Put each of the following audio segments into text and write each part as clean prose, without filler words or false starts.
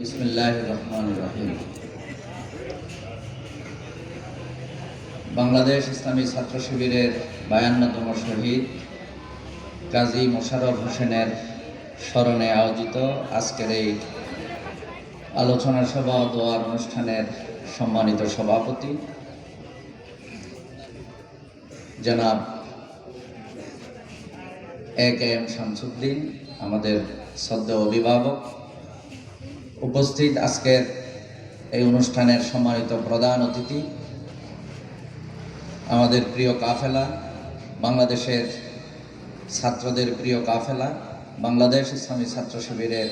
বিসমিল্লাহির রহমানির রহিম। বাংলাদেশ ইসলামী ছাত্র শিবিরের 52তম শহীদ কাজী মোশাররফ হোসেনের স্মরণে আয়োজিত আজকের এই আলোচনা সভা ও দোয়ার অনুষ্ঠানের সম্মানিত সভাপতি জনাব এ.কে.এম. শামসুদ্দিন, আমাদের শ্রদ্ধেয় অভিভাবক, উপস্থিত আজকের এই অনুষ্ঠানের সম্মানিত প্রধান অতিথি, আমাদের প্রিয় কাফেলা, বাংলাদেশের ছাত্রদের প্রিয় কাফেলা, বাংলাদেশ ইসলামী ছাত্র শিবিরের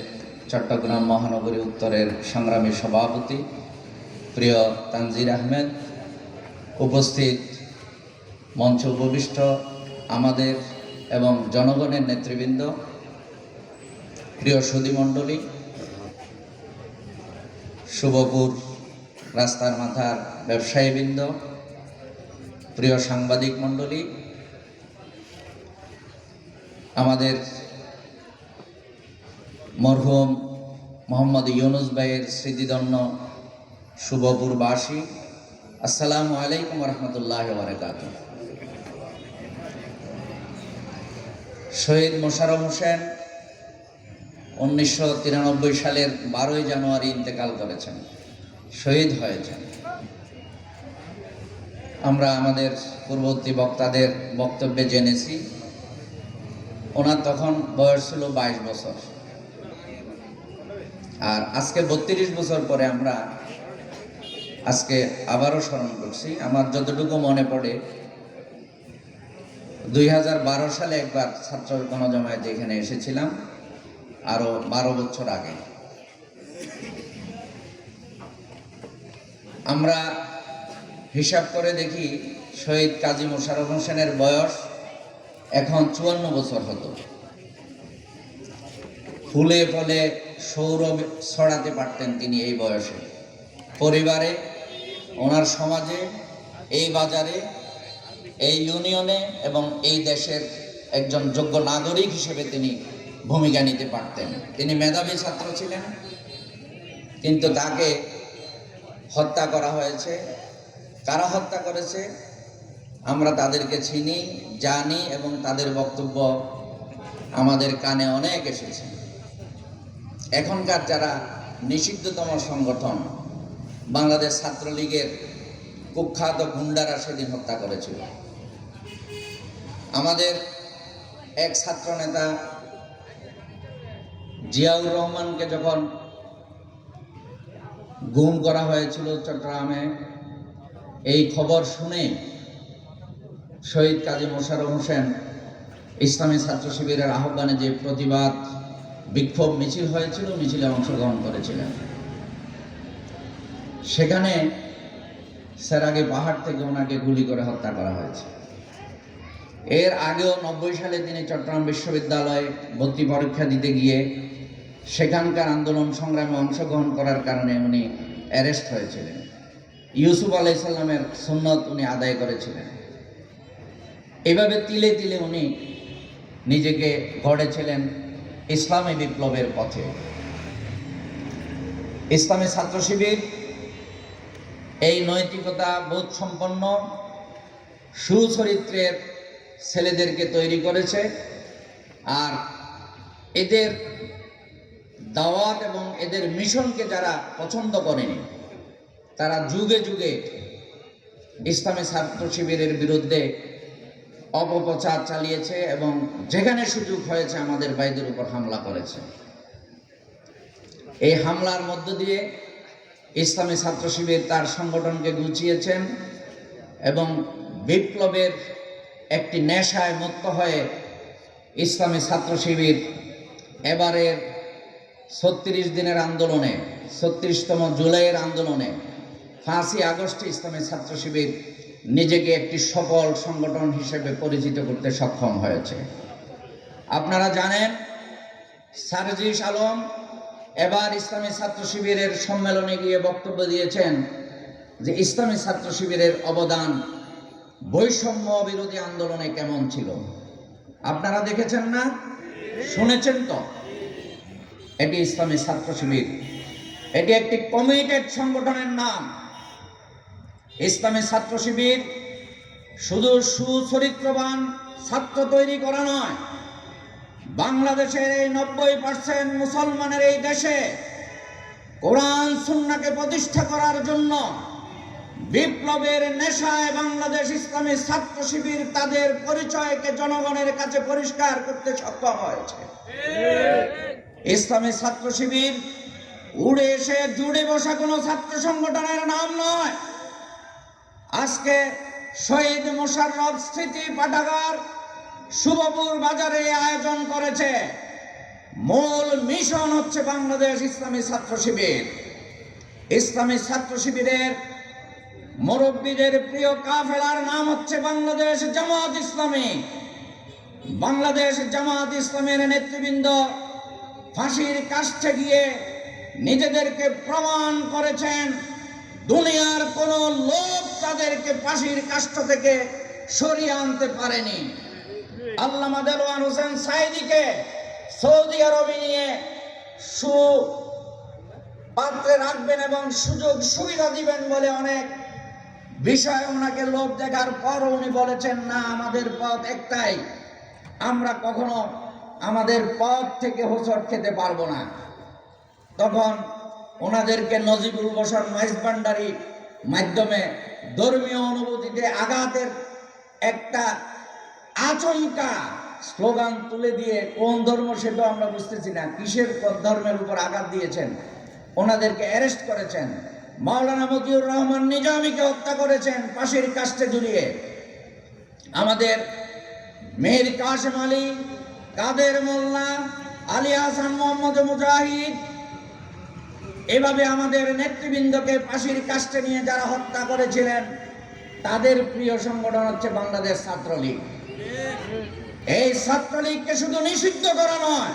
চট্টগ্রাম মহানগরী উত্তরের সংগ্রামী সভাপতি প্রিয় তানজির আহমেদ, উপস্থিত মঞ্চ উপবিষ্ট আমাদের এবং জনগণের নেতৃবৃন্দ, প্রিয় সুধীমণ্ডলী, শুভপুর রাস্তার মাথার ব্যবসায়ীবৃন্দ, প্রিয় সাংবাদিক মণ্ডলী, আমাদের মরহুম মোহাম্মদ ইউনুস ভাইয়ের স্মৃতিধন্য শুভপুরবাসী, আসসালামু আলাইকুম রহমতুল্লাহ বারাকাতুহু। শহীদ মোশাররফ হোসেন 1993 সালের 12 জানুয়ারি ইন্তেকাল করেছেন, শহীদ হয়েছেন। আমরা আমাদের পূর্ববর্তী বক্তাদের বক্তব্যে জেনেছি ওনার তখন বয়স ছিল 22 বছর, আর আজকে 32 বছর পরে আমরা আজকে আবারও স্মরণ করছি। আমার যতটুকু মনে পড়ে 2012 সালে একবার ছাত্র গণজমায়েতে এখানে এসেছিলাম, আরো 12 বছর আগে। আমরা হিসাব করে দেখি শহীদ কাজী মোশাররফ হোসেনের বয়স এখন 54 বছর হতো। ফুলে ফলে সৌরভ ছড়াতে পারতেন তিনি এই বয়সে, পরিবারে, ওনার সমাজে, এই বাজারে, এই ইউনিয়নে এবং এই দেশের একজন যোগ্য নাগরিক হিসেবে তিনি ভূমিকা নিতে পারতেন। তিনি মেধাবী ছাত্র ছিলেন, কিন্তু তাকে হত্যা করা হয়েছে। কারা হত্যা করেছে আমরা তাদেরকে চিনি, জানি এবং তাদের বক্তব্য আমাদের কানে অনেক এসেছে। এখনকার যারা নিষিদ্ধতম সংগঠন বাংলাদেশ ছাত্রলীগের কুখ্যাত গুন্ডারা সেদিন হত্যা করেছিল। আমাদের এক ছাত্র নেতা জিয়াউর রহমানকে যখন গুম করা হয়েছিল চট্টগ্রামে, এই খবর শুনে শহীদ কাজী মোশাররফ হোসেন ইসলামী ছাত্র শিবিরের আহ্বানে যে প্রতিবাদ বিক্ষোভ মিছিল হয়েছিল, মিছিলে অংশগ্রহণ করেছিলেন। সেখানে সেরাগে পাহাড় থেকে ওনাকে গুলি করে হত্যা করা হয়েছে। এর আগেও 90 সালে তিনি চট্টগ্রাম বিশ্ববিদ্যালয়ে ভর্তি পরীক্ষা দিতে গিয়ে সেখানকার আন্দোলন সংগ্রামে অংশগ্রহণ করার কারণে উনি অ্যারেস্ট হয়েছিলেন। ইউসুফ আলাইহিস সালামের সুন্নত উনি আদায় করেছিলেন। এভাবে তিলে তিলে উনি নিজেকে গড়েছিলেন ইসলামী বিপ্লবের পথে। ইসলামী ছাত্র শিবির এই নৈতিকতা বোধ সম্পন্ন সুচরিত্রের ছেলেদেরকে তৈরি করেছে, আর এদের দাওয়াত এবং এদের মিশনকে যারা পছন্দ করেনি তারা যুগে যুগে ইসলামী ছাত্র শিবিরের বিরুদ্ধে অপপ্রচার চালিয়েছে এবং যেখানে সুযোগ হয়েছে আমাদের ভাইদের উপর হামলা করেছে। এই হামলার মধ্য দিয়ে ইসলামী ছাত্র শিবির তার সংগঠনকে গুছিয়েছেন এবং বিপ্লবের একটি নেশায় মুক্ত হয়ে ইসলামী ছাত্র শিবির এবারের 36 দিনের আন্দোলনে, 36তম জুলাইয়ের আন্দোলনে, 5ই আগস্টে ইসলামী ছাত্র শিবির নিজেকে একটি সফল সংগঠন হিসেবে পরিচিত করতে সক্ষম হয়েছে। আপনারা জানেন সারজিস আলম এবার ইসলামী ছাত্র শিবিরের সম্মেলনে গিয়ে বক্তব্য দিয়েছেন যে ইসলামী ছাত্র শিবিরের অবদান বৈষম্য বিরোধী আন্দোলনে কেমন ছিল। আপনারা দেখেছেন না, শুনেছেন তো? এটি ইসলামী ছাত্র শিবির এটি একটি কমিটেড সংগঠনের নাম। ইসলামী ছাত্র শিবির শুধু সুচরিত্রবান ছাত্র তৈরি করা নয়, বাংলাদেশের এই 90% মুসলমানের এই দেশে কোরআন সুন্নাহকে প্রতিষ্ঠা করার জন্য বিপ্লবের নেশায় বাংলাদেশ ইসলামী ছাত্র শিবির তাদের পরিচয়কে জনগণের কাছে পরিষ্কার করতে সক্ষম হয়েছে। ইসলামী ছাত্র শিবির উড়ে এসে জুড়ে বসা কোনো ছাত্র সংগঠনের নাম নয়। আজকে শহীদ মোশাররফ স্মৃতি পাঠাগার শুভপুর বাজারে আয়োজন করেছে। মূল মিশন হচ্ছে বাংলাদেশ ইসলামী ছাত্র শিবির। ইসলামী ছাত্র শিবিরের মুরব্বীদের প্রিয় কাফেলার নাম হচ্ছে বাংলাদেশ জামাত ইসলামী। বাংলাদেশ জামাত ইসলামের নেতৃবৃন্দ ফাঁসির কাষ্ঠে গিয়ে নিজেদেরকে প্রমাণ করেছেন। দুনিয়ার কোন লোক তাদেরকে ফাঁসির কাষ্ঠ থেকে সরিয়ে আনতে পারেনি। আল্লামা দেলোয়ার হোসেন সাঈদীকে সৌদি আরবে নিয়ে পাত্রে রাখবেন এবং সুযোগ সুবিধা দিবেন বলে অনেক বিষয় ওনাকে লোভ দেখার পর উনি বলেছেন, না, আমাদের পথ একটাই, আমরা কখনো আমাদের পথ থেকে হোঁচট খেতে পারবো না। তখন ওনাদেরকে নজিবুল বশর মাইজভান্ডারী মাধ্যমে ধর্মীয় অনুভূতিতে আঘাতের একটা আচমকা স্লোগান তুলে দিয়ে, কোন ধর্ম সেটা আমরা বুঝতেছি না, কিসের ধর্মের উপর আঘাত দিয়েছেন, ওনাদেরকে অ্যারেস্ট করেছেন। মাওলানা মতিউর রহমান নিজামীকে হত্যা করেছেন ফাঁসির কাষ্ঠে ঝুলিয়ে। আমাদের মীর কাসেম আলী, কাদের মোল্লা, আলী হাসান, মোহাম্মদ মুজাহিদ, এভাবে আমাদের নেতৃবৃন্দকে ফাঁসির কাষ্ঠে নিয়ে যারা হত্যা করেছিলেন তাদের প্রিয় সংগঠন হচ্ছে বাংলাদেশ ছাত্রলীগ। এই ছাত্রলীগকে শুধু নিষিদ্ধ করা নয়,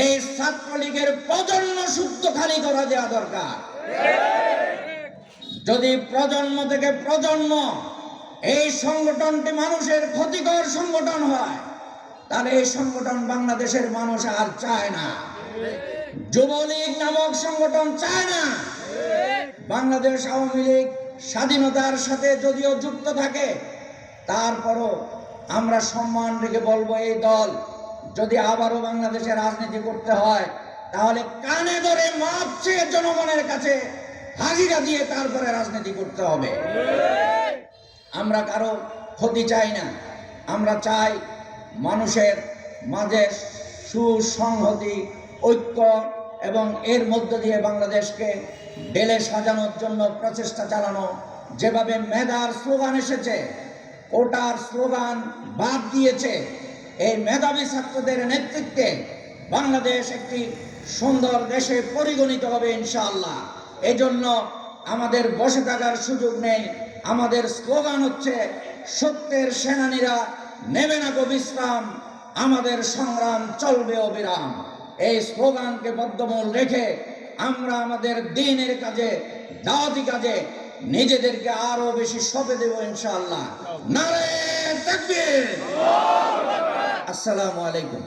এই ছাত্রলীগের প্রজন্ম শুদ্ধ খালি করা দেওয়া দরকার। যদি প্রজন্ম থেকে প্রজন্ম এই সংগঠনটি মানুষের ক্ষতিকর সংগঠন হয়, তাহলে এই সংগঠন বাংলাদেশের মানুষ আর চায় না। যুবলীগ নামক সংগঠন চায় না। বাংলাদেশ আওয়ামী লীগ স্বাধীনতার সাথে যদিও যুক্ত থাকে, তারপরও আমরা সম্মান রেখে বলবো, এই দল যদি আবারও বাংলাদেশে রাজনীতি করতে হয় তাহলে কানে ধরে মাপ চেয়ে জনগণের কাছে হাজিরা দিয়ে তারপরে রাজনীতি করতে হবে। আমরা কারো ক্ষতি চাই না, আমরা চাই মানুষের মাঝে সুসংহতি, ঐক্য এবং এর মধ্য দিয়ে বাংলাদেশকে ঢেলে সাজানোর জন্য প্রচেষ্টা চালানো। যেভাবে মেধার স্লোগান এসেছে, কোটার স্লোগান বাদ দিয়েছে, এই মেধাবী ছাত্রদের নেতৃত্বে বাংলাদেশ একটি সুন্দর দেশে পরিগণিত হবে ইনশাআল্লাহ। এজন্য আমাদের বসে থাকার সুযোগ নেই। আমাদের স্লোগান হচ্ছে, সত্যের সেনানীরা নেবে না গো বিশ্রাম, আমাদের সংগ্রাম চলবে অবিরাম। এই স্লোগানকে বদ্ধমূল রেখে আমরা আমাদের দ্বীনের কাজে, দাওয়াতি কাজে নিজেদেরকে আরো বেশি সঁপে দেব ইনশাআল্লাহ। নারে তাকবীর। আসসালামু আলাইকুম।